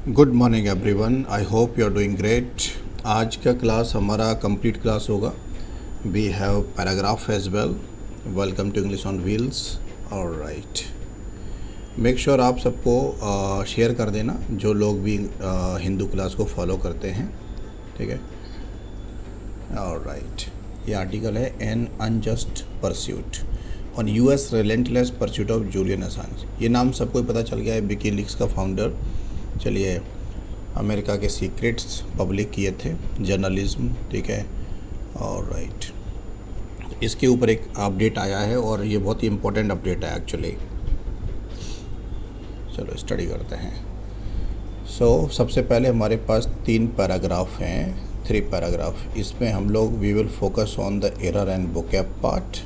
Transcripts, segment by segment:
Good morning everyone, I hope you are doing great. आज का class हमारा complete class होगा। We have paragraph as well. Welcome to English on wheels. Alright, make sure आप सबको share कर देना जो लोग भी हिंदू क्लास को फॉलो करते हैं, ठीक है। ऑलराइट, ये आर्टिकल है an unjust pursuit on US relentless pursuit of Julian Assange. ये नाम सबको ही पता चल गया है, विकीलीक्स का फाउंडर। चलिए, अमेरिका के सीक्रेट्स पब्लिक किए थे, जर्नलिज्म, ठीक है। और राइट, इसके ऊपर एक अपडेट आया है और ये बहुत ही इम्पोर्टेंट अपडेट है एक्चुअली। चलो स्टडी करते हैं। सबसे पहले हमारे पास 3 पैराग्राफ हैं, 3 पैराग्राफ। इसमें हम लोग we will focus on the error and vocab part,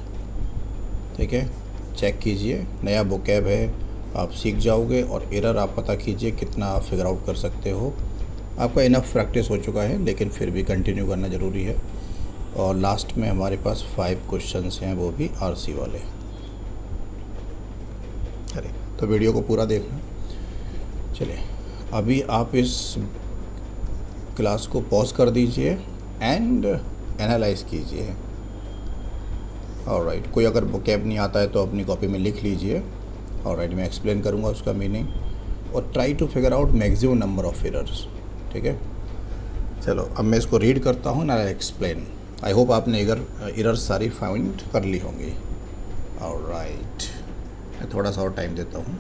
ठीक है। चेक कीजिए, नया वोकैब है, आप सीख जाओगे, और एरर आप पता कीजिए कितना आप फिगर आउट कर सकते हो। आपका इनफ प्रैक्टिस हो चुका है, लेकिन फिर भी कंटिन्यू करना ज़रूरी है। और लास्ट में हमारे पास 5 क्वेश्चंस हैं, वो भी आरसी वाले। चलिए, तो वीडियो को पूरा देखना। चलिए, अभी आप इस क्लास को पॉज कर दीजिए एंड एनालाइज कीजिए। ऑलराइट, कोई अगर वोकैब नहीं आता है तो अपनी कॉपी में लिख लीजिए। ऑलराइट, मैं एक्सप्लेन करूँगा उसका मीनिंग, और try to figure out maximum number of errors, ठीक है। चलो, अब मैं इसको रीड करता हूँ ना, एक्सप्लेन। आई होप आपने एरर्स सारी फाइंड कर ली होंगी। ऑलराइट, मैं थोड़ा सा और टाइम देता हूँ।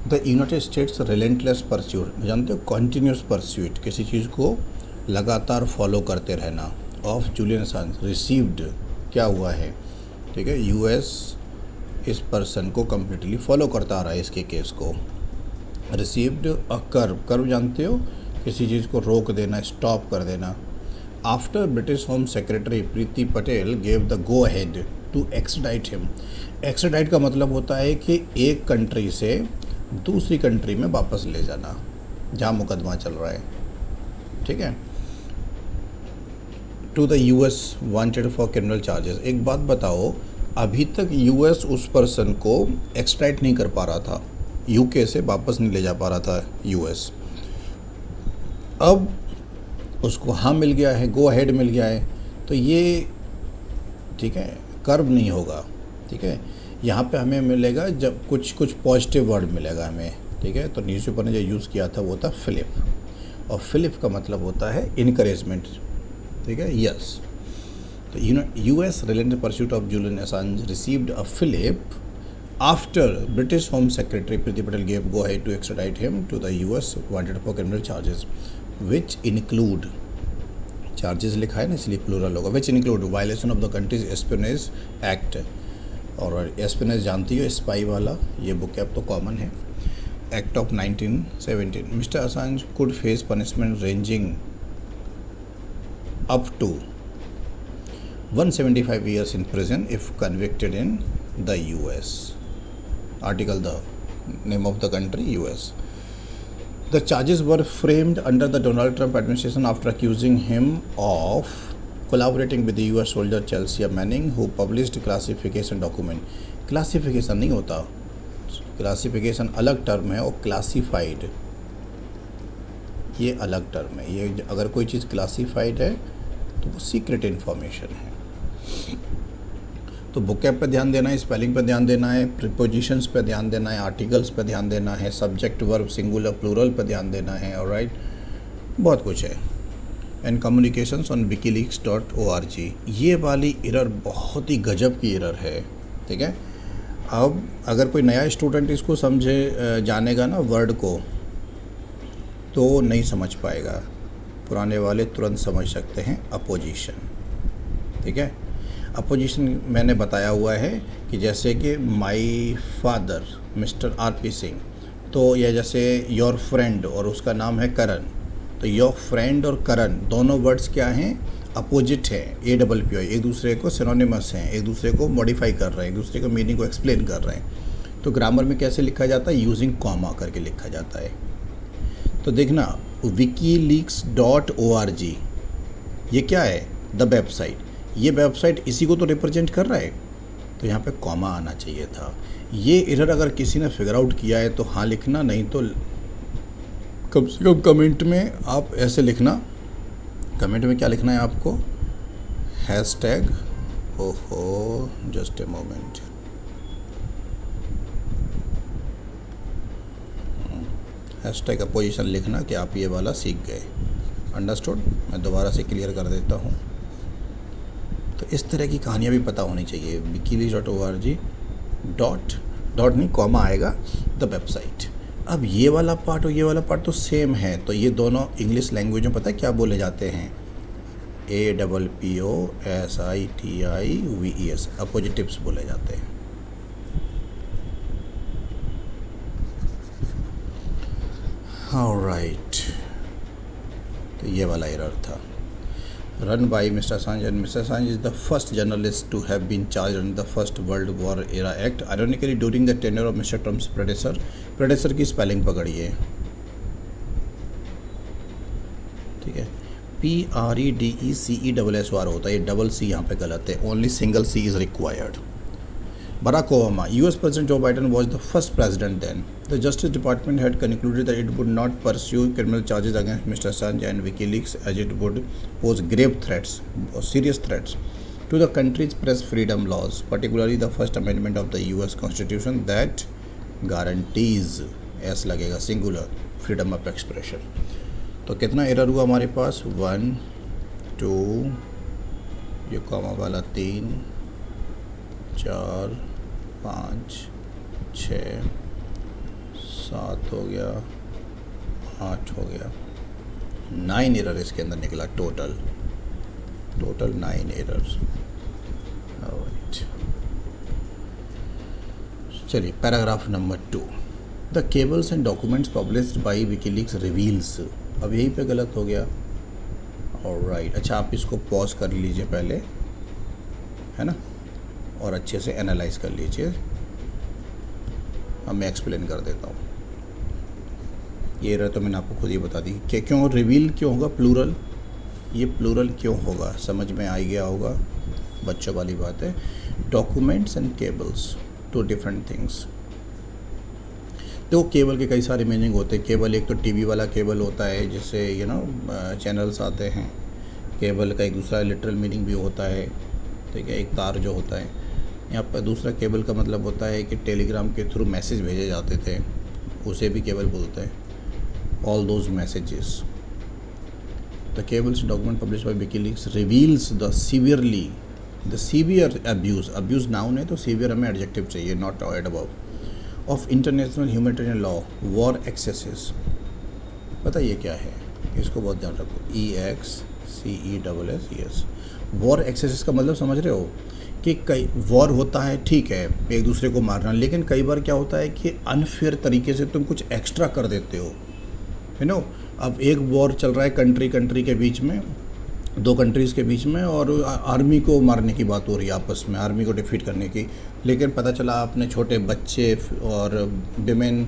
The United states relentless pursuit, जानते हो, कॉन्टीन्यूस परस्यूट, किसी चीज़ को लगातार फॉलो करते रहना, ऑफ जूलियन असांज रिसीव्ड, क्या हुआ है, ठीक है। यूएस इस पर्सन को कम्प्लीटली फॉलो करता आ रहा है, इसके केस को। रिसीव्ड अ कर्व जानते हो, किसी चीज़ को रोक देना, स्टॉप कर देना। After British home secretary Priti Patel gave the go ahead to extradite him. Extradite का मतलब होता है कि एक कंट्री से दूसरी कंट्री में वापस ले जाना, जहाँ मुकदमा चल रहा है, ठीक है। To the US wanted for criminal charges. एक बात बताओ, अभी तक यूएस उस पर्सन को एक्सट्राडिट नहीं कर पा रहा था, यूके से वापस नहीं ले जा पा रहा था यूएस। अब उसको हाँ मिल गया है, गो अहेड मिल गया है, तो ये ठीक है, कर्व नहीं होगा, ठीक है। यहाँ पे हमें मिलेगा जब कुछ पॉजिटिव वर्ड मिलेगा हमें, ठीक है। तो न्यूज़पेपर ने जो यूज़ किया था वो था फिलिप, और फिलिप का मतलब होता है इनकरेजमेंट, ठीक है, यस। तो US relentless pursuit of Julian Assange received a fillip after British home secretary Priti Patel gave go ahead to extradite him to the US wanted for criminal charges which include, charges लिखा है ना इसलिए plural होगा, which include violation of the country's espionage act. और espionage जानती हो, spy वाला, ये वोकैब तो कॉमन है। Act of 1917। Mister Assange could face punishment ranging up to 175 years in prison if convicted in the US. Article, the name of the country, US. The charges were framed under the Donald Trump administration after accusing him of collaborating with the US soldier Chelsea Manning who published classification document. Classification नहीं होता, classification अलग term है, और classified ये अलग term है। ये अगर कोई चीज़ classified है तो वो सीक्रेट इन्फॉर्मेशन है। तो वोकैब पे ध्यान देना है, स्पेलिंग पे ध्यान देना है, प्रीपोजिशंस पे ध्यान देना है, आर्टिकल्स पे ध्यान देना है, सब्जेक्ट वर्ब सिंगुलर प्लूरल पे ध्यान देना है, ऑलराइट, बहुत कुछ है। And communications on wikileaks.org। ये वाली एरर बहुत ही गजब की एरर है, ठीक है। अब अगर कोई नया स्टूडेंट इसको समझे जानेगा ना वर्ड को, तो नहीं समझ पाएगा, पुराने वाले तुरंत समझ सकते हैं। अपोजिशन, ठीक है। अपोजिशन मैंने बताया हुआ है कि जैसे कि my father mister RP. Singh, तो यह जैसे योर फ्रेंड और उसका नाम है करण, तो योर फ्रेंड और करण दोनों वर्ड्स क्या हैं, अपोजिट हैं, APPOI, एक दूसरे को सिनोनिमस हैं, एक दूसरे को मॉडिफाई कर रहे हैं, एक दूसरे को मीनिंग को एक्सप्लेन कर रहे हैं। तो ग्रामर में कैसे लिखा जाता है, यूजिंग कॉमा करके लिखा जाता है। तो देखना wikileaks.org ये क्या है, द वेबसाइट, ये वेबसाइट इसी को तो रिप्रेजेंट कर रहा है, तो यहाँ पे कॉमा आना चाहिए था। ये एरर अगर किसी ने फिगर आउट किया है तो हाँ लिखना, नहीं तो कम से कम कमेंट में आप ऐसे लिखना। कमेंट में क्या लिखना है आपको, हैशटैग, ओहो just a moment, hashtag opposition लिखना कि आप ये वाला सीख गए। अंडरस्टूड? मैं दोबारा से क्लियर कर देता हूँ। तो इस तरह की कहानियाँ भी पता होनी चाहिए। wikileaks.org डॉट नहीं कॉमा आएगा, द वेबसाइट। अब ये वाला पार्ट और ये वाला पार्ट तो सेम है, तो ये दोनों इंग्लिश लैंग्वेज में पता है क्या बोले जाते हैं, APPOSITIVES, अपोजिटिव्स बोले जाते हैं। ऑलराइट, तो ये वाला एरर था। Run by Mr. Assange, and Mr. Assange is the first journalist to have been charged under the first World War era act, ironically during the tenure of Mr. Trump's predecessor. predecessor की spelling पकड़िए, ठीक है, PREDECESSOR होता है, ये double C यहाँ पे गलत है, only single C is required. Barack Obama, US President Joe Biden was the first president then. The Justice Department had concluded that it would not pursue criminal charges against Mr. Assange and WikiLeaks as it would pose grave threats or serious threats to the country's press freedom laws, particularly the First Amendment of the US Constitution that guarantees, S लगेगा singular, freedom of expression. तो कितना error हुआ हमारे पास, 1 2, ये comma वाला 3 4 5 6 7 हो गया, 8 हो गया, 9 एरर इसके अंदर निकला टोटल 9 एरर्स। चलिए paragraph number 2, the cables and documents published by WikiLeaks reveals, अब यहीं पे गलत हो गया। ऑलराइट, अच्छा आप इसको पॉज कर लीजिए पहले, है ना, और अच्छे से एनालाइज कर लीजिए। अब मैं एक्सप्लेन कर देता हूँ। ये एरर तो मैंने आपको खुद ही बता दी कि क्यों रिवील क्यों होगा, प्लूरल, ये प्लूरल क्यों होगा, समझ में आ गया होगा, बच्चों वाली बात है। Documents and cables, two different things. देखो केबल के कई सारे मीनिंग होते हैं। केबल एक तो टीवी वाला केबल होता है जिससे चैनल्स आते हैं। केबल का एक दूसरा लिटरल मीनिंग भी होता है, ठीक है, एक तार जो होता है। यहाँ पर दूसरा केबल का मतलब होता है कि टेलीग्राम के थ्रू मैसेज भेजे जाते थे, उसे भी केबल बोलते हैं। All those messages, the cables document publish by WikiLeaks reveals the severe abuse noun है तो सीवियर हमें एडजेक्टिव चाहिए, not adverb, of international humanitarian law, war excesses. पता ये क्या है, इसको बहुत ध्यान रखो, EXCESS। वॉर एक्सेसेस का मतलब समझ रहे हो कि कई वॉर होता है, ठीक है, एक दूसरे को मारना, लेकिन कई बार क्या होता है कि अनफेयर तरीके से तुम कुछ एक्स्ट्रा कर देते हो, है नो। अब एक वॉर चल रहा है कंट्री के बीच में, 2 कंट्रीज़ के बीच में, और आर्मी को मारने की बात हो रही है आपस में, आर्मी को डिफीट करने की, लेकिन पता चला आपने छोटे बच्चे और विमेन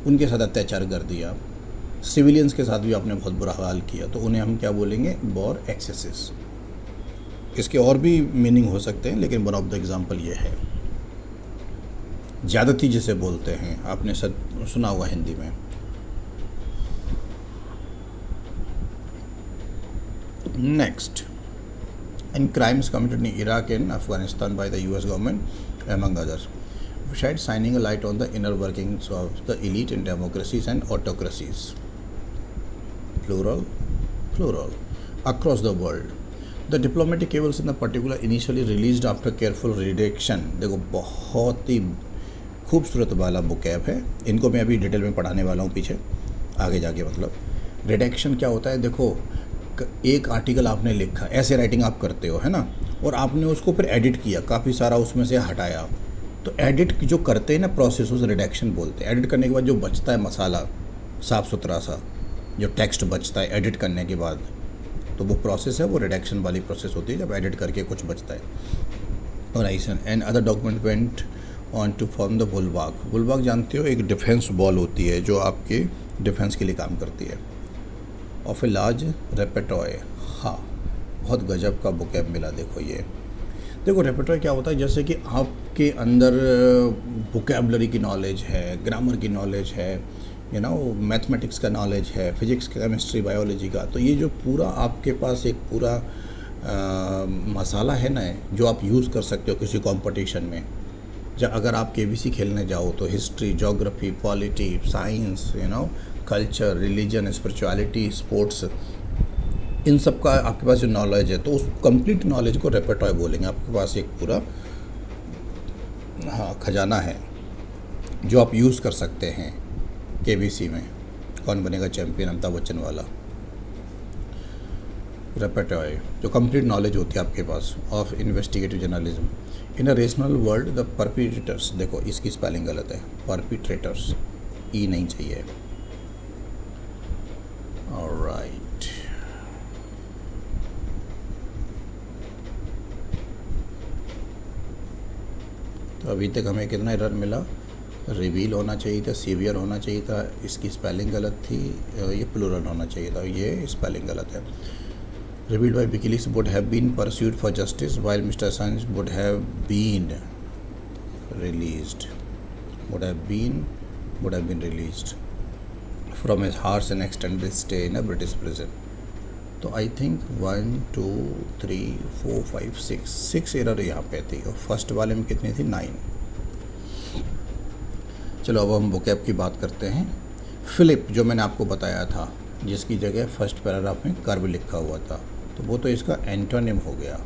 उनके साथ अत्याचार कर दिया, सिविलियंस के साथ भी आपने बहुत बुरा हाल किया, तो उन्हें हम क्या बोलेंगे, वॉर एक्सेसेस। इसके और भी मीनिंग हो सकते हैं, लेकिन वन ऑफ द एग्जाम्पल ये है। ज़्यादती जिसे बोलते हैं, आपने सुना होगा हिंदी में। Next, in crimes committed in Iraq and Afghanistan by the US government among others, shed shining a light on the inner workings of the elite in democracies and autocracies, plural, across the world. The diplomatic cables in the particular initially released after careful redaction. देखो बहुत ही खूबसूरत वाला बुकैब है, इनको मैं अभी detail में पढ़ाने वाला हूँ पीछे आगे जाके। मतलब रिडक्शन क्या होता है, देखो एक आर्टिकल आपने लिखा, ऐसे राइटिंग आप करते हो, है ना, और आपने उसको फिर एडिट किया, काफ़ी सारा उसमें से हटाया, तो एडिट जो करते हैं ना प्रोसेस, उसे रिडक्शन बोलते हैं। एडिट करने के बाद जो बचता है मसाला, साफ़ सुथरा सा जो टेक्स्ट बचता है एडिट करने के बाद, तो वो प्रोसेस है, वो रिडक्शन वाली प्रोसेस होती है, जब एडिट करके कुछ बचता है। और ऐसा and other document went on to form the bulwark. Bulwark जानते हो, एक डिफेंस वॉल होती है जो आपके डिफेंस के लिए काम करती है। ऑफ ए लार्ज रेपेटॉय, हाँ बहुत गजब का बुकैब मिला। देखो रेपेटॉय क्या होता है, जैसे कि आपके अंदर वोकेबलरी की नॉलेज है, ग्रामर की नॉलेज है, मैथमेटिक्स का नॉलेज है, फिजिक्स का, केमिस्ट्री, बायोलॉजी का, तो ये जो पूरा आपके पास एक पूरा मसाला है ना, जो आप यूज़ कर सकते हो किसी कंपटीशन में। जब अगर आप केबीसी खेलने जाओ तो history, geography, polity, science, culture, religion, spirituality, sports, इन सब का आपके पास जो नॉलेज है, तो उस कंप्लीट नॉलेज को रेपेटॉय बोलेंगे। आपके पास एक पूरा खजाना है जो आप यूज़ कर सकते हैं केबीसी में। कौन बनेगा चैम्पियन, अमिताभ बच्चन वाला। रेपेटॉय जो कंप्लीट नॉलेज होती है आपके पास of investigative journalism in a rational world. The perpetrators, देखो इसकी स्पेलिंग गलत है, परपिट्रेटर्स, ई नहीं चाहिए। ऑलराइट, तो अभी तक हमें कितना एरर मिला, रिवील होना चाहिए था, सीवियर होना चाहिए था, इसकी स्पेलिंग गलत थी, ये प्लूरल होना चाहिए था, ये स्पेलिंग गलत है। Revealed by WikiLeaks would have been pursued for justice while Mr Assange would have been released, would have been released from his harsh and extended stay in a British prison. तो I think 1 2 3 4 5 6 error यहाँ पे थी, और first वाले में कितनी थी, 9। चलो अब हम वोकैब की बात करते हैं। फिलिप जो मैंने आपको बताया था, जिसकी जगह फर्स्ट पैराग्राफ में कर्व लिखा हुआ था, तो वो तो इसका एंटोनिम हो गया,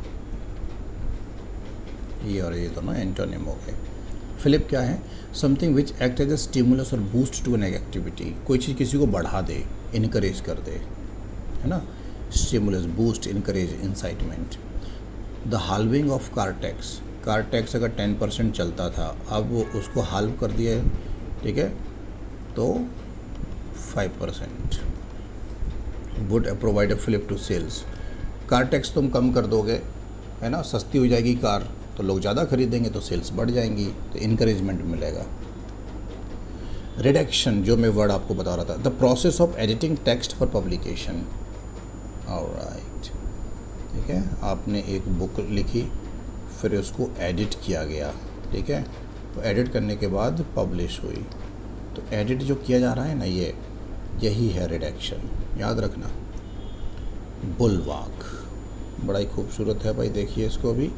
ये और ये दोनों एंटोनिम हो गए। फिलिप क्या है, something which act as a stimulus और बूस्ट टू एन एक्टिविटी, कोई चीज़ किसी को बढ़ा दे, इनकरेज कर दे, है ना। Stimulus, boost, encourage, incitement. The halving of car tax अगर 10% चलता था, अब वो उसको हाल्व कर दिया है, ठीक है, तो 5%। Would provide a flip to sales, car tax तुम कम कर दोगे, है ना, सस्ती हो जाएगी कार, तो लोग ज़्यादा खरीदेंगे, तो सेल्स बढ़ जाएंगी, तो इनकरेजमेंट मिलेगा। रिडक्शन जो मैं वर्ड आपको बता रहा था, the process of editing text for publication. Alright, ठीक है, आपने एक बुक लिखी, फिर उसको एडिट किया गया, ठीक है, तो एडिट करने के बाद पब्लिश हुई, तो एडिट जो किया जा रहा है ना, यही है रिडक्शन, याद रखना। बुलवाक बड़ा ही खूबसूरत है भाई, देखिए इसको भी।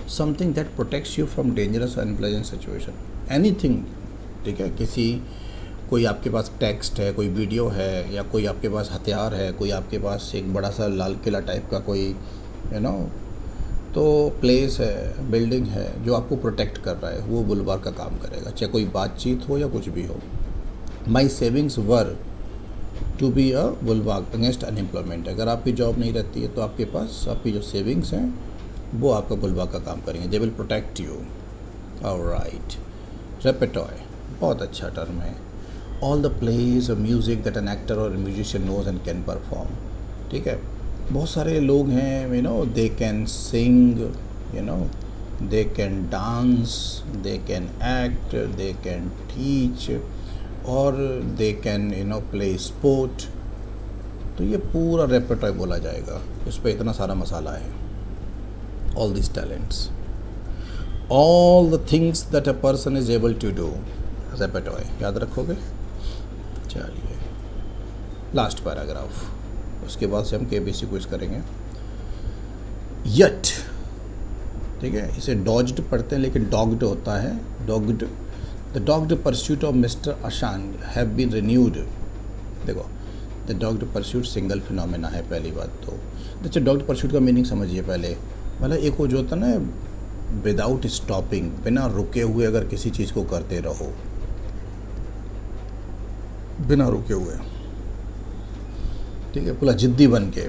Something that protects you from dangerous और अनप्लेजेंट सिचुएशन, एनीथिंग, ठीक है, कोई आपके पास टेक्स्ट है, कोई वीडियो है, या कोई आपके पास हथियार है, कोई आपके पास एक बड़ा सा लाल किला टाइप का कोई तो प्लेस है, बिल्डिंग है, जो आपको प्रोटेक्ट कर रहा है, वो बुलवाक का काम करेगा, चाहे कोई बातचीत हो या कुछ भी हो। My savings were to be a bulwark against unemployment, अगर आपकी जॉब नहीं रहती है तो आपके पास आपकी जो सेविंग्स हैं वो आपका बुलवाक का काम करेंगे, they will protect you. Alright, repertoire बहुत अच्छा टर्म है। ऑल द प्लेज और म्यूज़िक दैट एन एक्टर और musician knows and can perform, ठीक है, बहुत सारे लोग हैं, they can sing, they can dance, they can act, they can teach, और दे कैन प्ले स्पोर्ट, तो ये पूरा रेपेटॉय बोला जाएगा, इस पर इतना सारा मसाला है। All this talents, all the things that a person is able to do, repertoire याद रखोगे। चलिए लास्ट पैराग्राफ, उसके बाद से हम केबीसी क्विज करेंगे। यट, ठीक है, इसे डॉज्ड पढ़ते हैं लेकिन डॉग्ड होता है, dogged. The dogged pursuit of mister Assange have been renewed, देखो the dogged pursuit single phenomena है पहली बात तो। अच्छा, डॉग्ड परस्यूट का मीनिंग समझिए पहले, मतलब एक वो जो होता है ना विदाउट स्टॉपिंग, बिना रुके हुए अगर किसी चीज़ को करते रहो, बिना रुके हुए, ठीक है, पूरा जिद्दी बन के,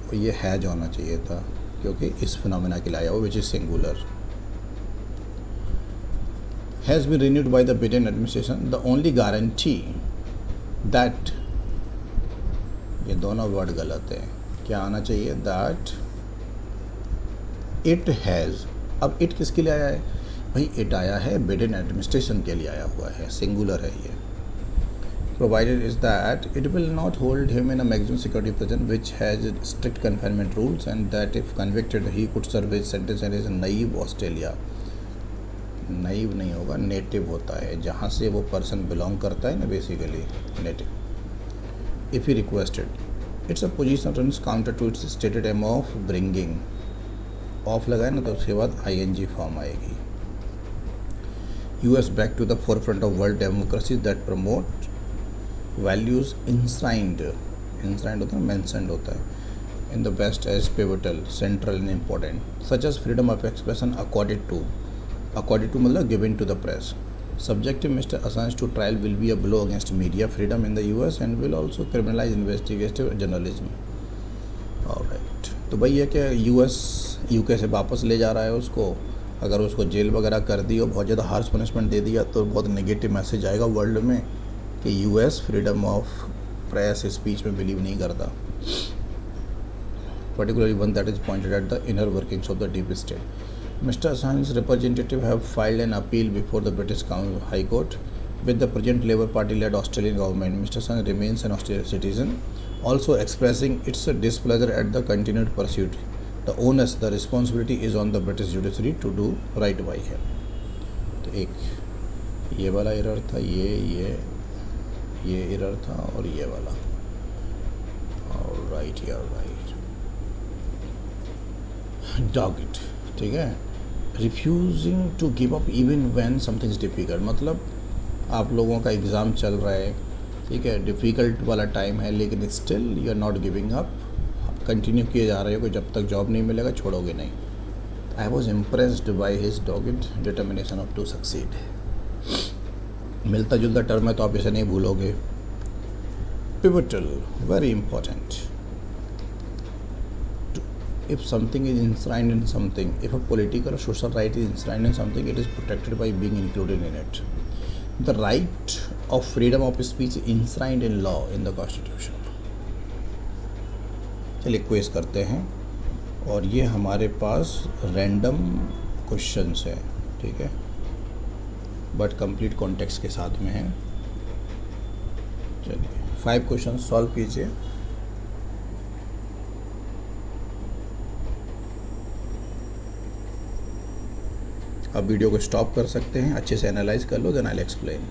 तो ये हैज होना चाहिए था क्योंकि इस फिनोमेना के लिए आया हुआ, which is singular. Has been renewed by the Biden administration, the only guarantee that, ये दोनों वर्ड गलत है, क्या आना चाहिए, दैट इट हैज़। अब इट किसके लिए आया है भाई, इट आया है बिडेन एडमिनिस्ट्रेशन के लिए आया हुआ है, सिंगुलर है ये। provided is that it will not hold him in a maximum security prison which has strict confinement rules, and that if convicted he could serve his sentence in his native Australia. Naive नहीं होगा, native होता है, जहाँ से वो person belong करता है ना, basically native. If he requested, it's a position turns counter to its stated aim of bringing. Of लगाए ना तो उसके बाद ING फॉर्म आएगी। US back to the forefront of world democracies that promote values enshrined होता है, mentioned होता है in the West as pivotal, central and important, such as freedom of expression accorded to मतलब given to the press. Subjecting Mr. Assange to trial will be a blow against media freedom in the US and will also criminalize investigative journalism. Alright, तो भाई ये क्या US UK से वापस ले जा रहा है उसको। अगर उसको जेल वगैरह कर दी और बहुत ज़्यादा हार्श पनिशमेंट दे दिया तो बहुत नेगेटिव मैसेज आएगा वर्ल्ड में कि US freedom of press speech में बिलीव नहीं करता, particularly one that is pointed at the inner workings of the deep state. Mr. Assange's representative have filed an appeal before the British High Court with the present Labour Party-led Australian government. Mr. Assange remains an Australian citizen, also expressing its displeasure at the continued pursuit. The onus, the responsibility is on the British judiciary to do right by him. तो एक ये वाला error था, ये error था और ये वाला। राइट यार राइट, डॉग इट, ठीक है। Refusing to give up even when something is difficult, मतलब आप लोगों का एग्ज़ाम चल रहा है, ठीक है, डिफ़िकल्ट वाला टाइम है, लेकिन still you are not giving up, continue किए जा रहे हो कि जब तक जॉब नहीं मिलेगा छोड़ोगे नहीं। I was impressed by his dogged determination of to succeed. मिलता जुलता टर्म है तो आप इसे नहीं भूलोगे। Pivotal, very important. If something is enshrined in something, if a political or social right is enshrined in something, it is protected by being included in it. The right of freedom of speech is enshrined in law, in the Constitution. चलिए question करते हैं, और ये हमारे पास random questions है, ठीक है, but complete context के साथ में है। चलिए 5 क्वेश्चन सॉल्व कीजिए। आप वीडियो को स्टॉप कर सकते हैं, अच्छे से एनालाइज कर लो, then I will explain.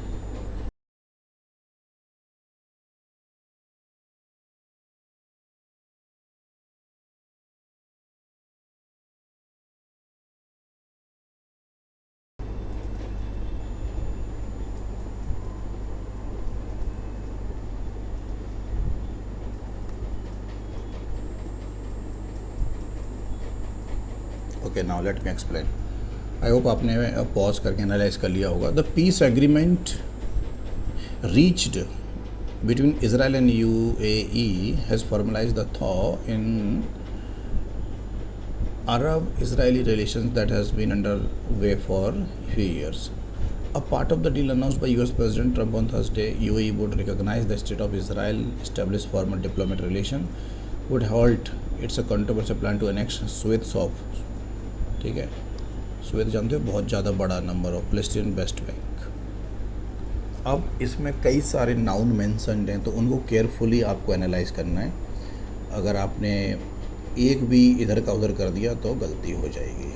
Okay, now let me explain. I hope आपने पॉज करके एनालाइज कर लिया होगा। The peace agreement reached between Israel and UAE has formalized the thaw in Arab-Israeli relations that has been underway for a few years. A part of the deal announced by US President Trump on Thursday, UAE would recognize the state of Israel, establish formal diplomatic relation, would halt its a controversial plan to annex Suez of, ठीक है, सुवेद जानते हो, बहुत ज़्यादा बड़ा number of Palestine West Bank. अब इसमें कई सारे नाउन मेंशन्ड हैं, तो उनको केयरफुली आपको एनालाइज करना है। अगर आपने एक भी इधर का उधर कर दिया तो गलती हो जाएगी।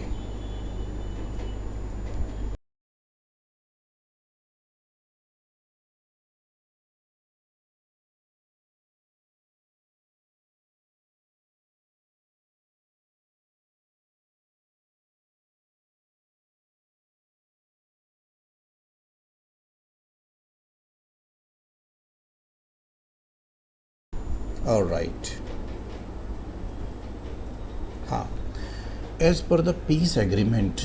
ऑलराइट, हाँ, as per the peace agreement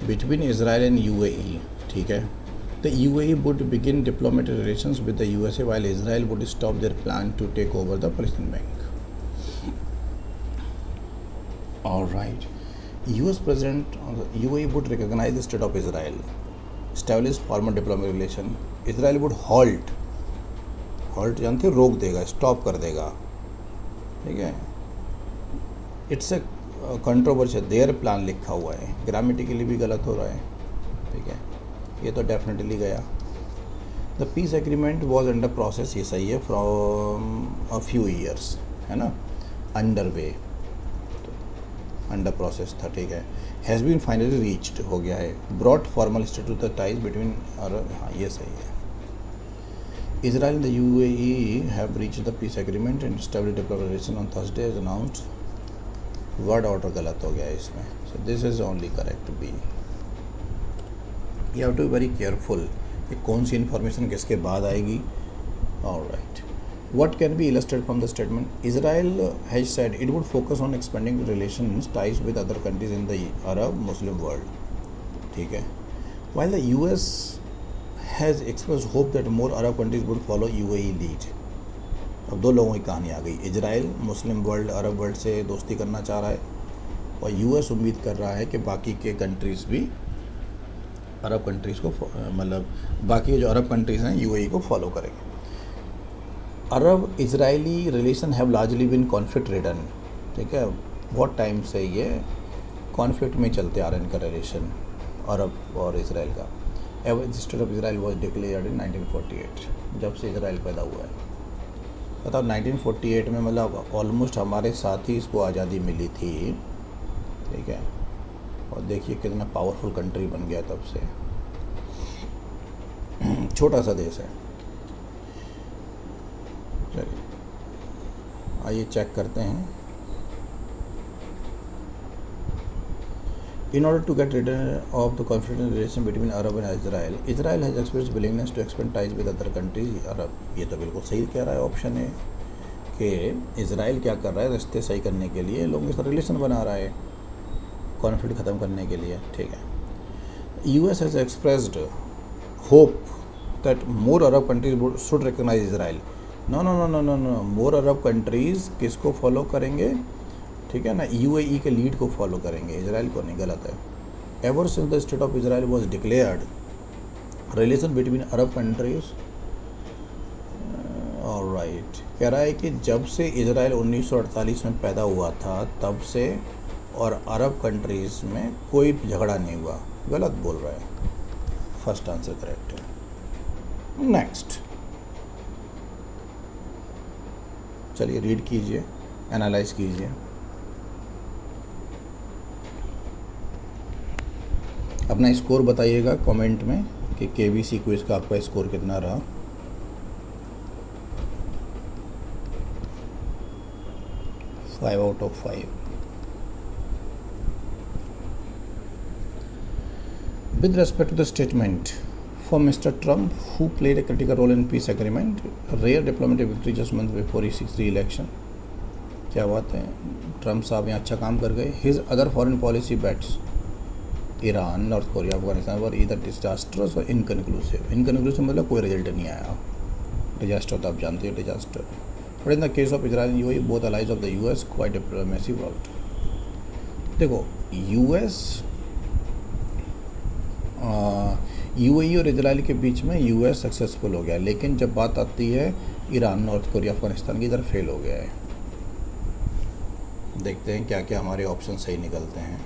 between Israel and UAE, ठीक है, the UAE would begin diplomatic relations with the USA while Israel would stop their plan to take over the Palestinian Bank. Alright, US President UAE would recognize the state of Israel, establish formal diplomatic relation. Israel would halt जानते हो, रोक देगा, stop कर देगा, ठीक है। It's a controversial, their plan लिखा हुआ है, ग्रामेटिकली भी गलत हो रहा है, ठीक है, ये तो डेफिनेटली गया। The peace agreement was under process, ये सही है, फ्रॉम अ फ्यू ईयर्स, है ना, अंडर वे, अंडर प्रोसेस था, ठीक है। हैज़ बीन फाइनली रीच्ड हो गया है, brought formal status the ties between, और हाँ ये सही है। Israel and the UAE have reached the peace agreement and established diplomatic relations on Thursday as announced. Word order गलत हो गया है इसमें, so this is only correct B. You have to be very careful कि कौन सी information किसके बाद आएगी। Alright, what can be illustrated from the statement? Israel has said it would focus on expanding relations ties with other countries in the Arab Muslim world, ठीक है, while the US has expressed hope that more Arab countries would follow UAE lead. अब दो लोगों की कहानी आ गई, Israel मुस्लिम world Arab world से दोस्ती करना चाह रहा है और यूएस उम्मीद कर रहा है कि बाकी के कंट्रीज़ भी अरब कंट्रीज़ को, मतलब बाकी जो अरब कंट्रीज़ हैं यूएई को फॉलो करेंगे। Arab Israeli relation have largely been conflict ridden, ठीक है, बहुत टाइम से ये कॉन्फ्लिक्ट में चलते आ रहे हैं इनका रिलेशन अरब और इसराइल का। Ever state of Israel was declared इन 1948, जब से इसराइल पैदा हुआ है। बताओ 1948 में, मतलब ऑलमोस्ट हमारे साथ ही इसको आज़ादी मिली थी, ठीक है, और देखिए कितना पावरफुल कंट्री बन गया तब से। छोटा सा देश है। चलिए आइए चेक करते हैं। In order to get rid of the conflict relation between Arab and Israel, Israel has expressed willingness to expand ties with other countries. अरब, ये तो बिल्कुल सही कह रहा है ऑप्शन है कि इजराइल क्या कर रहा है, रिश्ते सही करने के लिए लोगों के साथ रिलेशन बना रहा है कॉन्फ्लिक्ट ख़त्म करने के लिए, ठीक है। US has expressed hope that more Arab countries should recognize Israel. No no no no no no, more Arab countries किसको फॉलो करेंगे, ठीक है ना, यूएई के लीड को फॉलो करेंगे, इजराइल को नहीं, गलत है। Ever since the state of Israel was declared, relation between Arab countries, alright, कह रहा है कि जब से इजराइल 1948 में पैदा हुआ था तब से और अरब कंट्रीज़ में कोई झगड़ा नहीं हुआ, गलत बोल रहा है, फर्स्ट आंसर करेक्ट है। नेक्स्ट, चलिए रीड कीजिए, एनालाइज कीजिए। अपना स्कोर बताइएगा कमेंट में कि केबीसी क्विज का आपका स्कोर कितना रहा। Five out of 5। With respect to the statement from Mr. Trump, who played a critical role in peace agreement, rare diplomatic victory just months before he seeks re-election. क्या बात है, Trump साहब यहाँ अच्छा काम कर गए। His other foreign policy bets, Iran, North Korea, Afghanistan पर either disastrous और inconclusive। Inconclusive मतलब कोई रिजल्ट नहीं आया, डिजास्टर तो आप जानते हैं disaster. But in the case of Israel and UAE, both allies of the US quite a massive out। देखो US यूएई और इजराइल के बीच में यूएस सक्सेसफुल हो गया, लेकिन जब बात आती है ईरान, नॉर्थ कोरिया, अफगानिस्तान की, इधर फेल हो गया है। देखते हैं क्या क्या हमारे ऑप्शन सही निकलते हैं।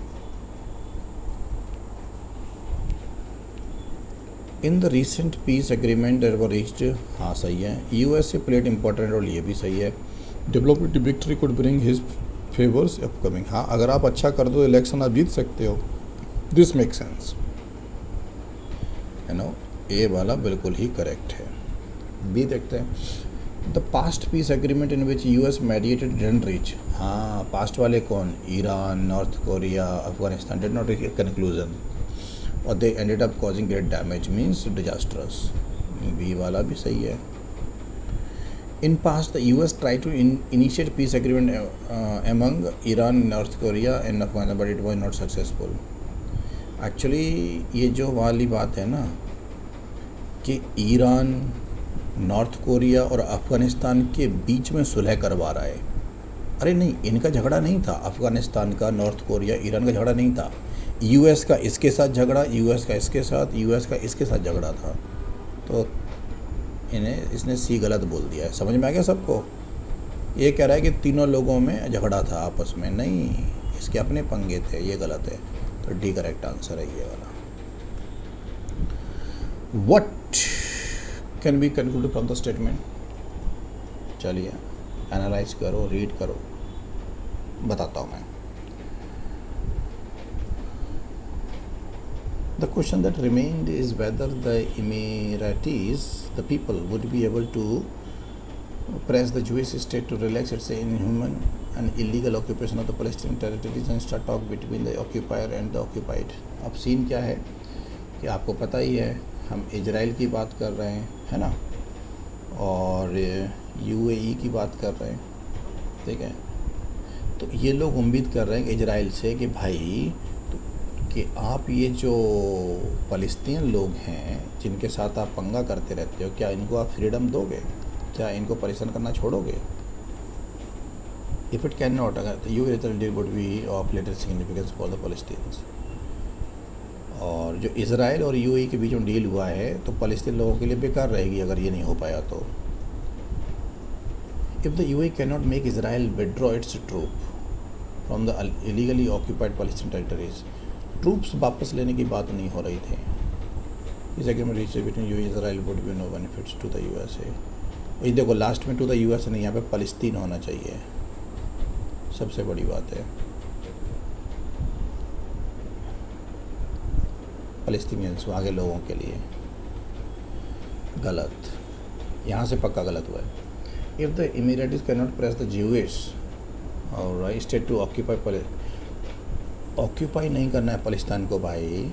In the recent piece agreement that were reached, हाँ सही है। यूएसए प्लेड इंपॉर्टेंट रोल, ये भी सही है। Development victory could bring his favours upcoming, हाँ अगर आप अच्छा कर दो इलेक्शन आप जीत सकते हो, दिस मेक सेंस, है ना। ए वाला बिल्कुल ही करेक्ट है। बी देखते हैं। The past peace agreement in which US mediated didn't reach, हाँ पास्ट वाले कौन, Iran, North Korea, Afghanistan, did not reach conclusion और they ended up causing great damage, means disasters. B वाला भी सही है। In past the US try to initiate peace agreement among Iran, North Korea and Afghanistan but it was not successful. Actually ये जो वाली बात है ना कि ईरान, नॉर्थ कोरिया और अफ़गानिस्तान के बीच में सुलह करवा रहा है, अरे नहीं, इनका झगड़ा नहीं था, अफ़गानिस्तान का, नॉर्थ कोरिया, ईरान का झगड़ा नहीं था, यूएस का इसके साथ झगड़ा, यूएस का इसके साथ, यूएस का इसके साथ झगड़ा था, तो इसने सी गलत बोल दिया है। समझ में आ गया सबको? ये कह रहा है कि तीनों लोगों में झगड़ा था आपस में, नहीं, इसके अपने पंगे थे, ये गलत है, तो डी करेक्ट आंसर है ये वाला। What can be conclude from the statement? चलिए एनालाइज करो, रीड करो, बताता हूँ मैं। The question that remained is whether the Emiratis, the people, would be able to press the Jewish state to relax its inhuman and illegal occupation of the Palestinian territories and start talk between the occupier and the occupied. अब scene क्या है कि आपको पता ही है, हम Israel की बात कर रहे हैं, है ना, और यूएई की बात कर रहे हैं, ठीक है। तो ये लोग उम्मीद कर रहे हैं कि इजराइल से कि भाई कि आप ये जो फ़लस्तीन लोग हैं जिनके साथ आप पंगा करते रहते हो, क्या इनको आप फ्रीडम दोगे? क्या इनको परेशान करना छोड़ोगे? इफ़ इट कैन नॉट, अगर UAE deal would be of latest significance for the Palestinians. और जो इजराइल और यूएई के बीच में डील हुआ है तो फ़लस्तीन लोगों के लिए बेकार रहेगी अगर ये नहीं हो पाया तो। If the UAE can not make Israel withdraw its troop from the illegally occupied Palestine territories, troops वापस लेने की बात नहीं हो रही थी। इस agreement reach between UAE Israel would be no benefits to the USA. ये देखो लास्ट में टू द यूएसए नहीं, यहाँ पे फ़लस्तीन होना चाहिए, सबसे बड़ी बात है। फ़लस्तीनियंस आगे लोगों के लिए गलत, यहाँ से पक्का गलत हुआ है। If the Emirates can not press the Jewish और स्टेट टू ऑक्यूपाई नहीं करना है फ़लस्तीन को भाई,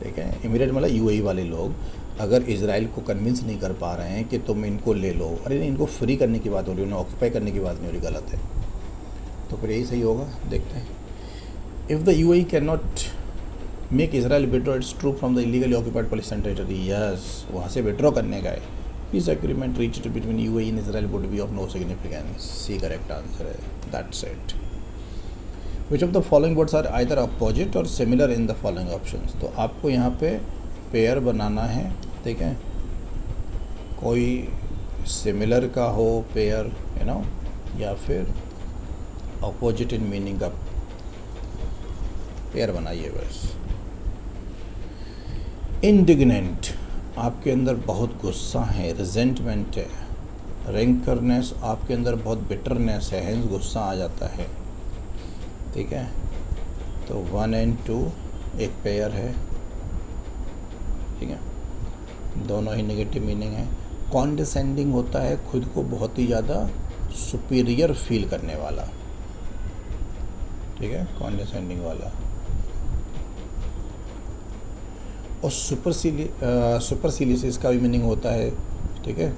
ठीक है। इमिरेट मतलब यूएई वाले लोग अगर इजराइल को कन्विंस नहीं कर पा रहे हैं कि तुम इनको ले लो, अरे नहीं, इनको फ्री करने की बात हो रही है, उन्हें ऑक्यूपाई करने की बात नहीं हो रही, गलत है। तो फिर यही सही होगा, देखते हैं। If the UAE can not make Israel withdraw its troop from the illegally occupied Palestine territory, yes, वहाँ से विड्रॉ करने का है। This agreement reached between UAE and Israel would be of no significance, C correct answer है, that's it. Which of the following words are either opposite और similar in the following options. तो आपको यहाँ पे pair बनाना है, ठीक है, कोई सिमिलर का हो पेयर, यू नो, या फिर अपोजिट इन मीनिंग का पेयर बनाइए बस। इंडिग्नेंट, आपके अंदर बहुत गुस्सा है, रिजेंटमेंट है। रैंकरनेस, आपके अंदर बहुत बिटरनेस है, हेंस गुस्सा आ जाता है, ठीक है। तो 1 and 2 एक पेयर है, ठीक है, दोनों ही नेगेटिव मीनिंग है। कॉन्डिसेंडिंग होता है खुद को बहुत ही ज़्यादा सुपीरियर फील करने वाला, ठीक है, कॉन्डिसेंडिंग वाला। और सुपरसिलियस का भी मीनिंग होता है, ठीक है,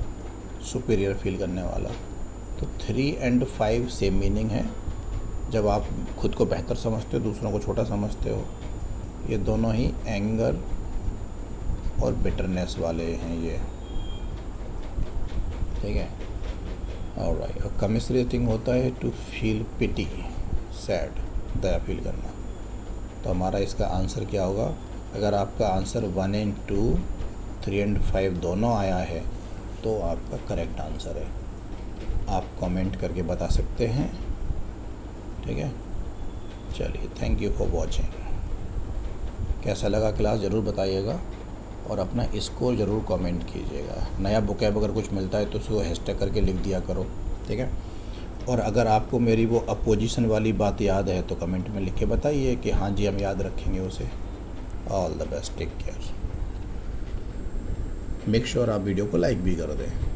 सुपीरियर फील करने वाला। तो 3 and 5 सेम मीनिंग है, जब आप खुद को बेहतर समझते हो, दूसरों को छोटा समझते हो। ये दोनों ही एंगर और बिटरनेस वाले हैं ये, ठीक है। ऑलराइट, और कमिसरेटिंग होता है टू फील पिटी, सैड, दया फील करना। तो हमारा इसका आंसर क्या होगा? अगर आपका आंसर 1 and 2, 3 and 5 दोनों आया है तो आपका करेक्ट आंसर है। आप कमेंट करके बता सकते हैं, ठीक है। चलिए, थैंक यू फॉर वॉचिंग। कैसा लगा क्लास ज़रूर बताइएगा और अपना स्कोर ज़रूर कमेंट कीजिएगा। नया बुकैब अगर कुछ मिलता है तो उसको हैशटैग करके लिख दिया करो, ठीक है। और अगर आपको मेरी वो अपोजिशन वाली बात याद है तो कमेंट में लिख के बताइए कि हाँ जी, हम याद रखेंगे उसे। All the best, take care. Make sure आप वीडियो को लाइक भी कर दें।